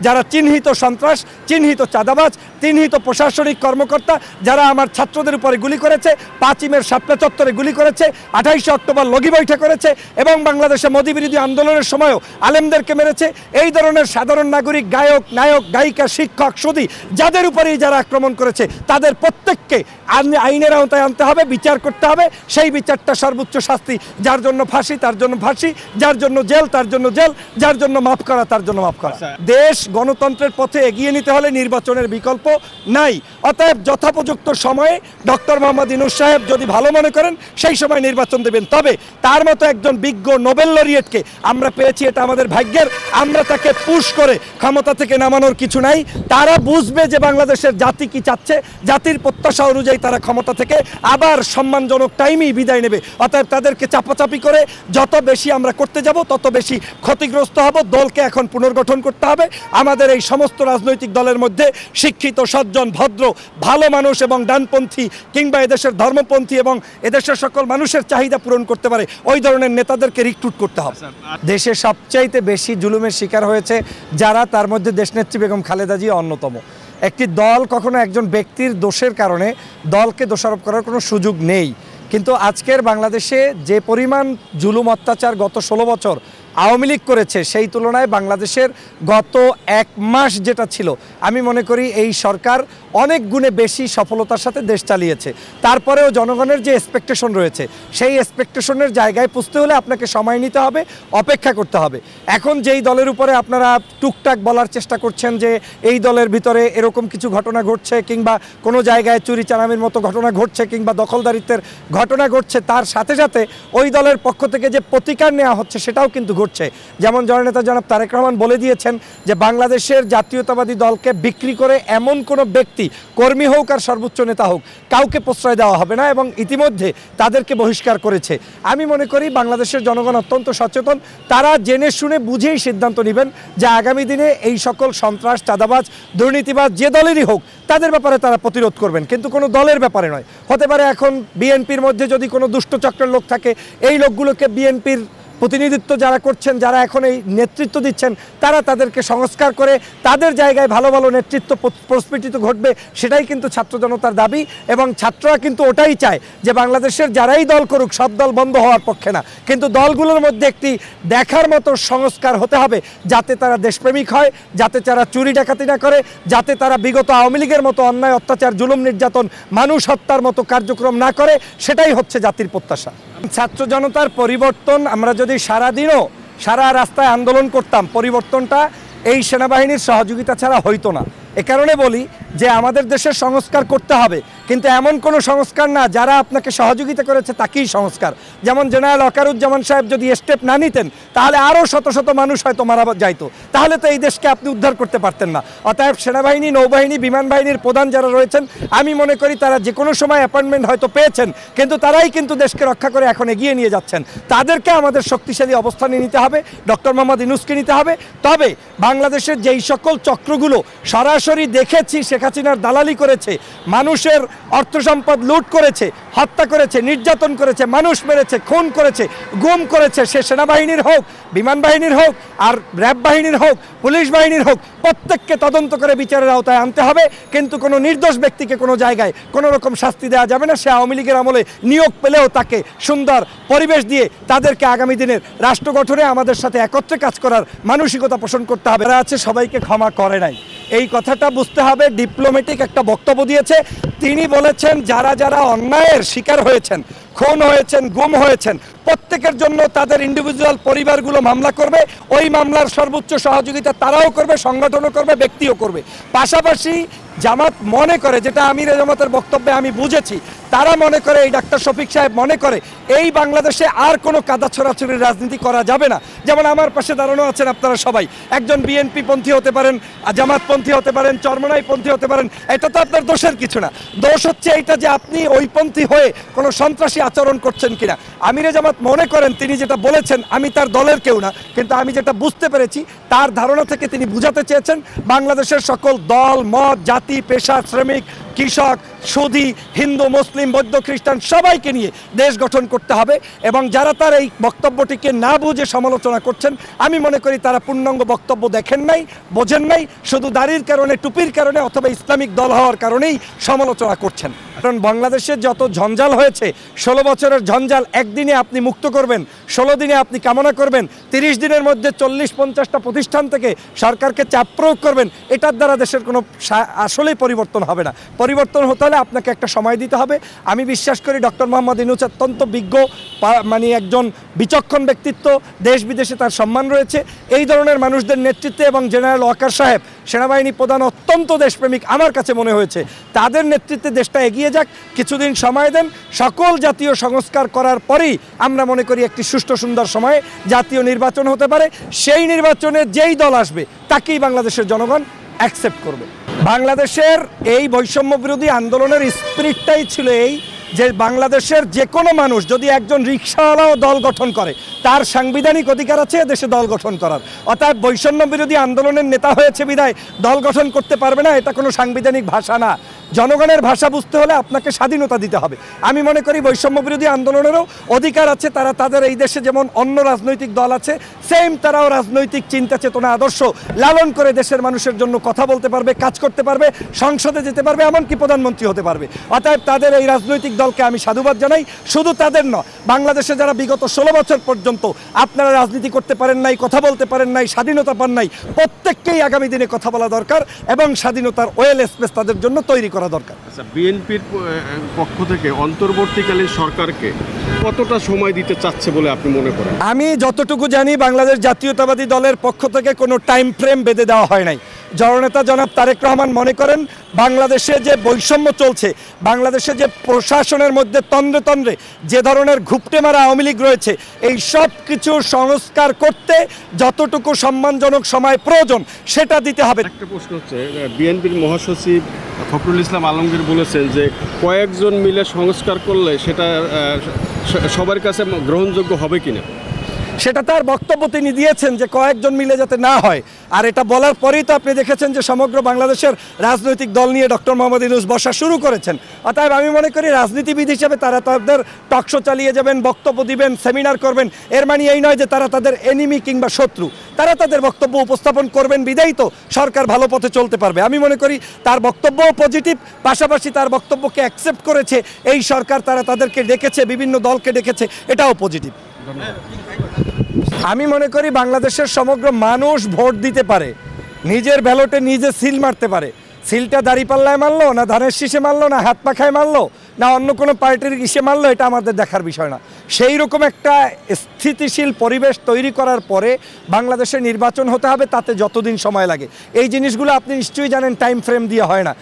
যারা চিহ্নিত সন্ত্রাস, চিহ্নিত চাঁদাবাজ, চিহ্নিত প্রশাসনিক কর্মকর্তা, যারা আমার ছাত্রদের উপরে গুলি করেছে, 5ই মের শাপলা চত্বরে গুলি করেছে, 28শে অক্টোবর লগি বৈঠক করেছে এবং বাংলাদেশে মোদি বিরোধী আন্দোলনের সময়ও আলেমদেরকে মেরেছে। এই ধরনের সাধারণ নাগরিক, গায়ক, নায়ক, গায়িকা, শিক্ষক, সুধী যাদের উপরেই যারা আক্রমণ করেছে তাদের প্রত্যেককে আইনের আওতায় আনতে হবে, বিচার করতে হবে। সেই বিচারটা সর্বোচ্চ শাস্তি, যার জন্য ফাঁসি তার জন্য ফাঁসি, যার জন্য জেল তার জন্য জেল, যার জন্য মাফ করা তার জন্য মাফ করা। দেশ গণতন্ত্রের পথে এগিয়ে নিতে হলে নির্বাচনের বিকল্প নাই। অতএব যথাপযুক্ত সময়ে ডক্টর মোহাম্মদ ইউনূস সাহেব যদি ভালো মনে করেন সেই সময় নির্বাচন দেবেন। তবে তার মতো একজন বিজ্ঞ নোবেল লরিয়েটকে আমরা পেয়েছি, এটা আমাদের ভাগ্যের। আমরা তাকে পুশ করে ক্ষমতা থেকে নামানোর কিছু নাই। তারা বুঝবে যে বাংলাদেশের জাতি কি চাচ্ছে, জাতির প্রত্যাশা অনুযায়ী তারা ক্ষমতা থেকে আবার সম্মানজনক টাইমেই বিদায় নেবে। অতএব তাদেরকে চাপাচাপি করে যত বেশি আমরা করতে যাব তত বেশি ক্ষতিগ্রস্ত হব। দলকে এখন পুনর্গঠন করতে হবে। আমাদের এই সমস্ত রাজনৈতিক দলের মধ্যে শিক্ষিত, সজ্জন, ভদ্র, ভালো মানুষ এবং ডানপন্থী কিংবা এদেশের ধর্মপন্থী এবং এদেশের সকল মানুষের চাহিদা পূরণ করতে পারে ওই ধরনের নেতাদেরকে রিক্রুট করতে হবে। দেশে সবচাইতে বেশি জুলুমের শিকার হয়েছে যারা, তার মধ্যে দেশনেত্রী বেগম খালেদা জিয়া অন্যতম। একটি দল কখনো একজন ব্যক্তির দোষের কারণে দলকে দোষারোপ করার কোনো সুযোগ নেই, কিন্তু আজকের বাংলাদেশে যে পরিমাণ জুলুম অত্যাচার গত 16 বছর আওয়ামী লীগ করেছে সেই তুলনায় বাংলাদেশের গত 1 মাস যেটা ছিল, আমি মনে করি এই সরকার অনেক গুণে বেশি সফলতার সাথে দেশ চালিয়েছে। তারপরেও জনগণের যে এক্সপেকটেশন রয়েছে সেই এক্সপেকটেশনের জায়গায় পুষতে হলে আপনাকে সময় নিতে হবে, অপেক্ষা করতে হবে। এখন যেই দলের উপরে আপনারা টুকটাক বলার চেষ্টা করছেন যে এই দলের ভিতরে এরকম কিছু ঘটনা ঘটছে কিংবা কোনো জায়গায় চুরি চালামির মতো ঘটনা ঘটছে কিংবা দখলদারিত্বের ঘটনা ঘটছে, তার সাথে সাথে ওই দলের পক্ষ থেকে যে প্রতিকার নেওয়া হচ্ছে সেটাও কিন্তু ঘটছে। যেমন জননেতা জনাব তারেক রহমান বলে দিয়েছেন যে বাংলাদেশের জাতীয়তাবাদী দলকে বিক্রি করে এমন কোনো ব্যক্তি, কর্মী হোক আর সর্বোচ্চ নেতা হোক, কাউকে প্রশ্রয় দেওয়া হবে না এবং ইতিমধ্যে তাদেরকে বহিষ্কার করেছে। আমি মনে করি বাংলাদেশের জনগণ অত্যন্ত সচেতন। তারা জেনে শুনে বুঝেই সিদ্ধান্ত নেবেন যে আগামী দিনে এই সকল সন্ত্রাস, চাঁদাবাজ, দুর্নীতিবাজ যে দলেরই হোক তাদের ব্যাপারে তারা প্রতিরোধ করবেন, কিন্তু কোনো দলের ব্যাপারে নয়। হতে পারে এখন বিএনপির মধ্যে যদি কোনো দুষ্ট চক্রের লোক থাকে, এই লোকগুলোকে বিএনপির প্রতিনিধিত্ব যারা করছেন, যারা এখন এই নেতৃত্ব দিচ্ছেন, তারা তাদেরকে সংস্কার করে তাদের জায়গায় ভালো ভালো নেতৃত্ব প্রস্ফুটিত ঘটবে, সেটাই কিন্তু ছাত্র জনতার দাবি। এবং ছাত্ররা কিন্তু ওটাই চায় যে বাংলাদেশের যারাই দল করুক সব দল বন্ধ হওয়ার পক্ষে না, কিন্তু দলগুলোর মধ্যে একটি দেখার মতো সংস্কার হতে হবে যাতে তারা দেশপ্রেমিক হয়, যাতে তারা চুরি ডাকাতি না করে, যাতে তারা বিগত আওয়ামী লীগের মতো অন্যায়, অত্যাচার, জুলুম, নির্যাতন, মানুষ হত্যার মতো কার্যক্রম না করে। সেটাই হচ্ছে জাতির প্রত্যাশা। ছাত্র জনতার পরিবর্তন, আমরা যদি সারাদিনও সারা রাস্তায় আন্দোলন করতাম, পরিবর্তনটা এই সেনাবাহিনীর সহযোগিতা ছাড়া হইতো না। এ কারণে বলি যে আমাদের দেশের সংস্কার করতে হবে, কিন্তু এমন কোনো সংস্কার না যারা আপনাকে সহযোগিতা করেছে তাকেই সংস্কার। যেমন জেনারেল ওয়াকারুজ্জামান সাহেব যদি স্টেপ না নিতেন তাহলে আরও শত শত মানুষ হয়তো মারা যাইতো, তাহলে তো এই দেশকে আপনি উদ্ধার করতে পারতেন না। অতএব সেনাবাহিনী, নৌবাহিনী, বিমান বাহিনীর প্রধান যারা রয়েছেন, আমি মনে করি তারা যে কোনো সময় অ্যাপয়েন্টমেন্ট হয়তো পেয়েছেন, কিন্তু তারাই কিন্তু দেশকে রক্ষা করে এখন এগিয়ে নিয়ে যাচ্ছেন। তাদেরকে আমাদের শক্তিশালী অবস্থানে নিতে হবে, ডক্টর মোহাম্মদ ইউনূসকে নিতে হবে। তবে বাংলাদেশের যেই সকল চক্রগুলো সরাসরি দেখেছি শেখ হাসিনার দালালি করেছে, মানুষের অর্থ সম্পদ লুট করেছে, হত্যা করেছে, নির্যাতন করেছে, মানুষ মেরেছে, খুন করেছে, গুম করেছে, সে সেনাবাহিনীর হোক, বিমান বাহিনীর হোক, আর র্যাব বাহিনীর হোক, পুলিশ বাহিনীর হোক, প্রত্যেককে তদন্ত করে বিচারের আওতায় আনতে হবে। কিন্তু কোনো নির্দোষ ব্যক্তিকে কোনো জায়গায় কোনো রকম শাস্তি দেওয়া যাবে না। সে আওয়ামী লীগের আমলে নিয়োগ পেলেও তাকে সুন্দর পরিবেশ দিয়ে তাদেরকে আগামী দিনের রাষ্ট্র গঠনে আমাদের সাথে একত্রে কাজ করার মানসিকতা পোষণ করতে হবে। যারা আছে সবাইকে ক্ষমা করে নাই, এই কথাটা বুঝতে হবে। ডিপ্লোম্যাটিক একটা বক্তব্য দিয়েছে, তিনি বলেছেন যারা যারা অন্যায়ের শিকার হয়েছেন, খুন হয়েছেন, গুম হয়েছেন, প্রত্যেকের জন্য তাদের ইন্ডিভিজুয়াল পরিবারগুলো মামলা করবে। ওই মামলার সর্বোচ্চ সহযোগিতা তারাও করবে, সংগঠনও করবে, ব্যক্তিও করবে। পাশাপাশি জামাত মনে করে, যেটা আমির জামাতের বক্তব্যে আমি বুঝেছি, তারা মনে করে, এই ডাক্তার শফিক সাহেব মনে করে, এই বাংলাদেশে আর কোনো কাদা ছড়াছড়ির রাজনীতি করা যাবে না। যেমন আমার পাশে দাঁড়ানো আছেন আপনারা সবাই, একজন বিএনপি পন্থী হতে পারেন, জামাতপন্থী হতে পারেন, চরমনাই পন্থী হতে পারেন, এটা তো আপনার দোষের কিছু না। দোষ হচ্ছে এইটা যে আপনি ওই পন্থী হয়ে কোনো সন্ত্রাসী আচরণ করছেন কিনা। আমিরে জামাত মনে করেন, তিনি যেটা বলেছেন, আমি তার দলের কেউ না, কিন্তু আমি যেটা বুঝতে পেরেছি তার ধারণা থেকে তিনি বুঝাতে চেয়েছেন বাংলাদেশের সকল দল, মত, জাতি জাতি, পেশা, শ্রমিক, কৃষক, সুধী, হিন্দু, মুসলিম, বৌদ্ধ, খ্রিস্টান সবাইকে নিয়ে দেশ গঠন করতে হবে। এবং যারা তার এই বক্তব্যটিকে না বুঝে সমালোচনা করছেন, আমি মনে করি তারা পূর্ণাঙ্গ বক্তব্য দেখেন নাই, বোঝেন নাই, শুধু দাড়ির কারণে, টুপির কারণে অথবা ইসলামিক দল হওয়ার কারণেই সমালোচনা করছেন। কারণ বাংলাদেশের যত ঝঞ্ঝাল হয়েছে, 16 বছরের ঝঞ্ঝাল একদিনে আপনি মুক্ত করবেন, 16 দিনে আপনি কামনা করবেন, 30 দিনের মধ্যে 40-50টা প্রতিষ্ঠান থেকে সরকারকে চাপ প্রয়োগ করবেন, এটার দ্বারা দেশের কোনো আসলেই পরিবর্তন হবে না। পরিবর্তন হতে হলে আপনাকে একটা সময় দিতে হবে। আমি বিশ্বাস করি ডক্টর মোহাম্মদ ইউনূস অত্যন্ত বিজ্ঞ, মানে একজন বিচক্ষণ ব্যক্তিত্ব, দেশ বিদেশে তার সম্মান রয়েছে। এই ধরনের মানুষদের নেতৃত্বে এবং জেনারেল ওয়াকার সাহেব সেনাবাহিনী প্রধান অত্যন্ত দেশপ্রেমিক আমার কাছে মনে হয়েছে, তাদের নেতৃত্বে দেশটা এগিয়ে যাক, কিছুদিন সময় দেন, সকল জাতীয় সংস্কার করার পরেই আমরা মনে করি একটি সুষ্ঠু সুন্দর সময়ে জাতীয় নির্বাচন হতে পারে। সেই নির্বাচনে যেই দল আসবে তাকেই বাংলাদেশের জনগণ অ্যাকসেপ্ট করবে। বাংলাদেশের এই বৈষম্য বিরোধী আন্দোলনের স্পিরিটটাই ছিল এই যে বাংলাদেশের যে কোনো মানুষ যদি একজন রিকশাওয়ালাও দল গঠন করে, তার সাংবিধানিক অধিকার আছে দেশে দল গঠন করার। অর্থাৎ বৈষম্য বিরোধী আন্দোলনের নেতা হয়েছে বিধায় দল গঠন করতে পারবে না, এটা কোনো সাংবিধানিক ভাষা না। জনগণের ভাষা বুঝতে হলে আপনাকে স্বাধীনতা দিতে হবে। আমি মনে করি বৈষম্য বিরোধী আন্দোলনেরও অধিকার আছে, তারা তাদের এই দেশে যেমন অন্য রাজনৈতিক দল আছে, সেম তারাও রাজনৈতিক চিন্তা চেতনা আদর্শ লালন করে দেশের মানুষের জন্য কথা বলতে পারবে, কাজ করতে পারবে, সংসদে যেতে পারবে, এমনকি প্রধানমন্ত্রী হতে পারবে। অতএব তাদের এই রাজনৈতিক দলকে আমি সাধুবাদ জানাই। শুধু তাদের নয়, বাংলাদেশে যারা বিগত 16 বছর পর্যন্ত আপনারা রাজনীতি করতে পারেন নাই, কথা বলতে পারেন নাই, স্বাধীনতা পান নাই, প্রত্যেককেই আগামী দিনে কথা বলা দরকার এবং স্বাধীনতার ওয়েল স্পেস তাদের জন্য তৈরি করা দরকার। আচ্ছা, বিএনপির পক্ষ থেকে অন্তর্বর্তীকালীন সরকারকে কতটা সময় দিতে চাচ্ছে বলে আপনি মনে করেন? আমি যতটুকু জানি বাংলাদেশ জাতীয়তাবাদী দলের পক্ষ থেকে কোনো টাইম ফ্রেম বেঁধে দেওয়া হয় নাই। জননেতা জনাব তারেক রহমান মনে করেন বাংলাদেশে যে বৈষম্য চলছে, বাংলাদেশে যে প্রশাসনের মধ্যে তন্দ্রে তন্দ্রে যে ধরনের ঘুপটে মারা আওয়ামী লীগ রয়েছে, এই সব কিছু সংস্কার করতে যতটুকু সম্মানজনক সময় প্রয়োজন সেটা দিতে হবে। একটা প্রশ্ন হচ্ছে, বিএনপির মহাসচিব ফখরুল ইসলাম আলমগীর বলেছেন যে কয়েকজন মিলে সংস্কার করলে সেটা সবার কাছে গ্রহণযোগ্য হবে কিনা। সেটা তার বক্তব্য তিনি দিয়েছেন যে কয়েকজন মিলে যাতে না হয়। আর এটা বলার পরেই তো আপনি দেখেছেন যে সমগ্র বাংলাদেশের রাজনৈতিক দল নিয়ে ডক্টর মোহাম্মদ ইউনূস বসা শুরু করেছেন। অতএব আমি মনে করি রাজনীতিবিদ হিসেবে তারা তাদের টকশো চালিয়ে যাবেন, বক্তব্য দিবেন, সেমিনার করবেন, এর মানে এই নয় যে তারা তাদের এনিমি কিংবা শত্রু। তারা তাদের বক্তব্য উপস্থাপন করবেন বিদায়ী তো সরকার ভালো পথে চলতে পারবে। আমি মনে করি তার বক্তব্যও পজিটিভ, পাশাপাশি তার বক্তব্যকে অ্যাকসেপ্ট করেছে এই সরকার, তারা তাদেরকে ডেকেছে, বিভিন্ন দলকে ডেকেছে, এটাও পজিটিভ। আমি মনে করি বাংলাদেশের সমগ্র মানুষ ভোট দিতে পারে, নিজের ব্যালটে নিজে সিল মারতে পারে। সিলটা দাঁড়িপাল্লায় মারলো, না ধানের শীষে মারলো, না হাত পাখায় মারলো, না অন্য কোনো পার্টির ইসে মারলো, এটা আমাদের দেখার বিষয় না। সেই রকম একটা স্থিতিশীল পরিবেশ তৈরি করার পরে বাংলাদেশে নির্বাচন হতে হবে, তাতে যতদিন সময় লাগে। এই জিনিসগুলো আপনি নিশ্চয়ই জানেন টাইম ফ্রেম দিয়ে হয় না।